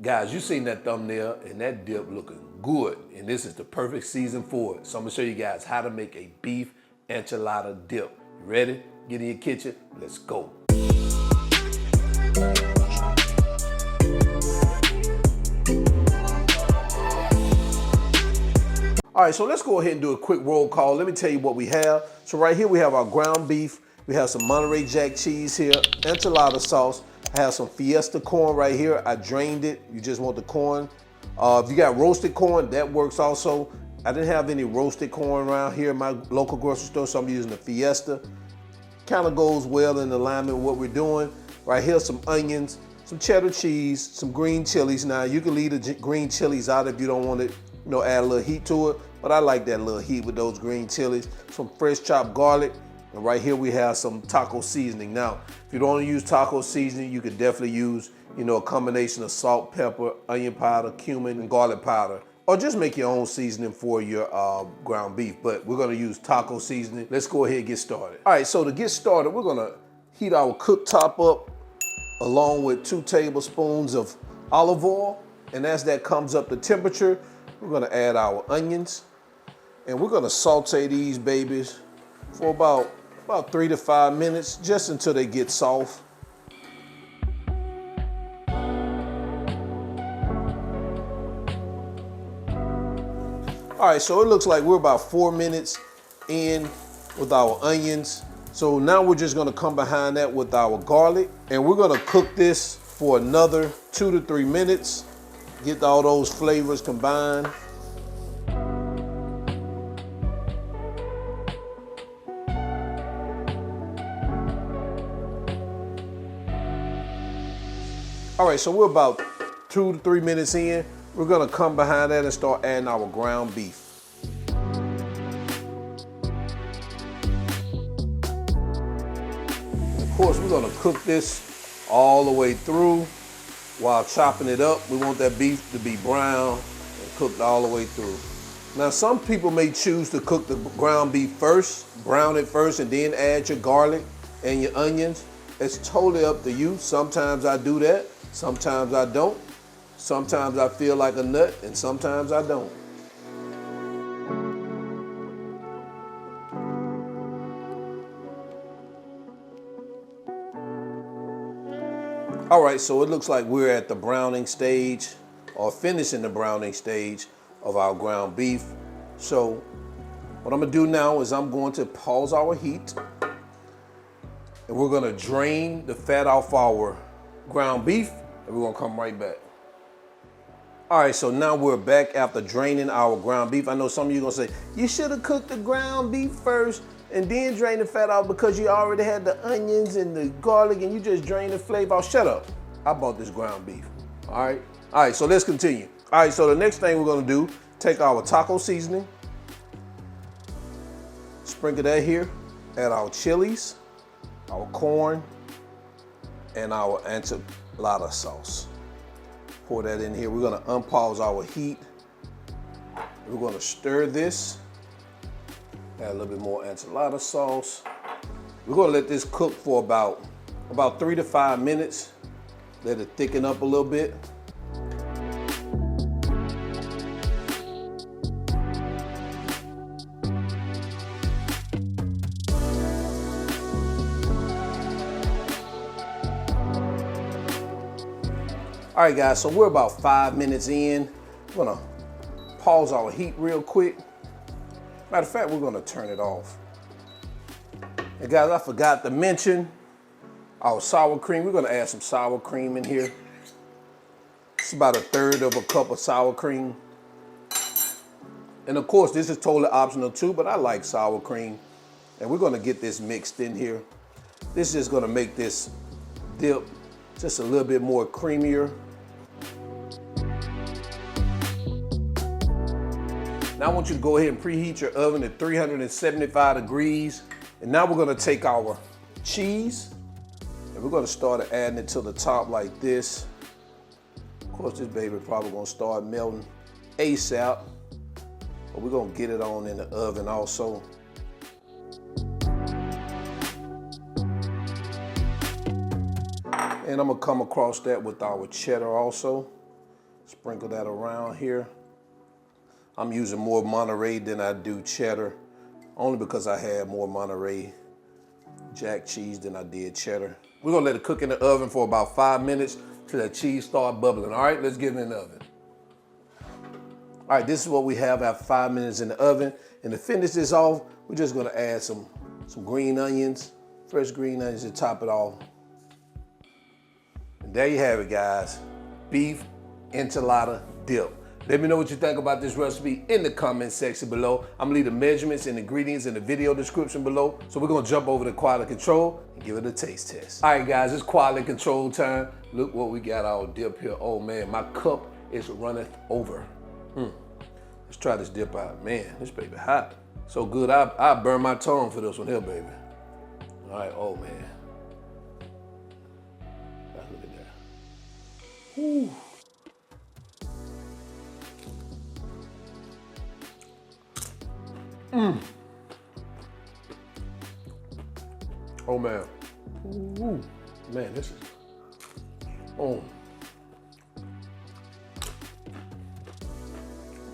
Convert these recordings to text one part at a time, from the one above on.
Guys, you seen that thumbnail and that dip looking good, and this is the perfect season for it. So I'm gonna show you guys how to make a beef enchilada dip. You ready? Get in your kitchen, let's go. All right, so let's go ahead and do a quick roll call. Let me tell you what we have. So right here we have our ground beef. We have some Monterrey Jack Cheese here, enchilada sauce. I have some Fiesta corn right here. I drained it. You just want the corn. If you got roasted corn, that works also. I didn't have any roasted corn around here in my local grocery store, so I'm using the Fiesta. Kind of goes well in alignment with what we're doing. Right here, some onions, some cheddar cheese, some green chilies. Now, you can leave the green chilies out if you don't want to, add a little heat to it, but I like that little heat with those green chilies. Some fresh chopped garlic. And right here we have some taco seasoning. Now, if you don't want to use taco seasoning, you could definitely use, a combination of salt, pepper, onion powder, cumin, and garlic powder. Or just make your own seasoning for your ground beef, but we're gonna use taco seasoning. Let's go ahead and get started. All right, so to get started, we're gonna heat our cooktop up along with 2 tablespoons of olive oil. And as that comes up to temperature, we're gonna add our onions. And we're gonna saute these babies for about 3 to 5 minutes, just until they get soft. All right, so it looks like we're about 4 minutes in with our onions. So now we're just gonna come behind that with our garlic, and we're gonna cook this for another 2 to 3 minutes, get all those flavors combined. All right, so we're about 2 to 3 minutes in. We're gonna come behind that and start adding our ground beef. And of course, we're gonna cook this all the way through while chopping it up. We want that beef to be brown and cooked all the way through. Now, some people may choose to cook the ground beef first, brown it first, and then add your garlic and your onions. It's totally up to you. Sometimes I do that. Sometimes I don't. Sometimes I feel like a nut, and sometimes I don't. All right, so it looks like we're at the browning stage, or finishing the browning stage of our ground beef. So what I'm gonna do now is I'm going to pause our heat, and we're gonna drain the fat off our ground beef, and we're gonna come right back. All right, so now we're back after draining our ground beef. I know some of you are gonna say, you should have cooked the ground beef first and then drain the fat out because you already had the onions and the garlic and you just drained the flavor out. Shut up, I bought this ground beef, all right, so let's continue. All right, so the next thing we're gonna do, take our taco seasoning, sprinkle that here, add our chilies, our corn, and our enchilada sauce. Pour that in here. We're gonna unpause our heat. We're gonna stir this. Add a little bit more enchilada sauce. We're gonna let this cook for about 3 to 5 minutes. Let it thicken up a little bit. All right, guys, so we're about 5 minutes in. We're gonna pause our heat real quick. Matter of fact, we're gonna turn it off. And guys, I forgot to mention our sour cream. We're gonna add some sour cream in here. It's about 1/3 of a cup of sour cream. And of course, this is totally optional too, but I like sour cream. And we're gonna get this mixed in here. This is gonna make this dip just a little bit more creamier. Now I want you to go ahead and preheat your oven at 375 degrees. And now we're gonna take our cheese and we're gonna start adding it to the top like this. Of course, this baby probably gonna start melting ASAP, but we're gonna get it on in the oven also. And I'm gonna come across that with our cheddar also. Sprinkle that around here. I'm using more Monterey than I do cheddar, only because I had more Monterey Jack Cheese than I did cheddar. We're gonna let it cook in the oven for about 5 minutes till that cheese start bubbling. All right, let's get it in the oven. All right, this is what we have after 5 minutes in the oven. And to finish this off, we're just gonna add some green onions, fresh green onions to top it off. And there you have it, guys. Beef Enchilada Dip. Let me know what you think about this recipe in the comment section below. I'm gonna leave the measurements and ingredients in the video description below. So we're gonna jump over to quality control and give it a taste test. All right, guys, it's quality control time. Look what we got our dip here. Oh man, my cup is running over. Let's try this dip out. Man, this baby hot. So good, I burn my tongue for this one here, baby. All right, oh man. Look at that. Whew. Oh man. Ooh. Man, this is, oh.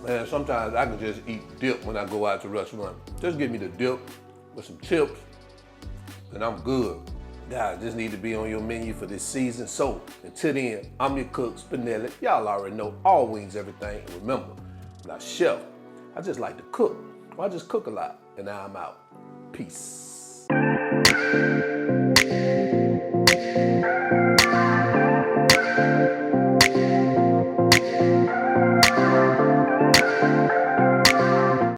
Man, sometimes I can just eat dip when I go out to the restaurant. Just give me the dip with some chips and I'm good. Guys, this need to be on your menu for this season. So until then, I'm your cook, Spinell. Y'all already know all wings, everything. And remember, I'm not a chef. I just like to cook. Well, I just cook a lot, and now I'm out. Peace.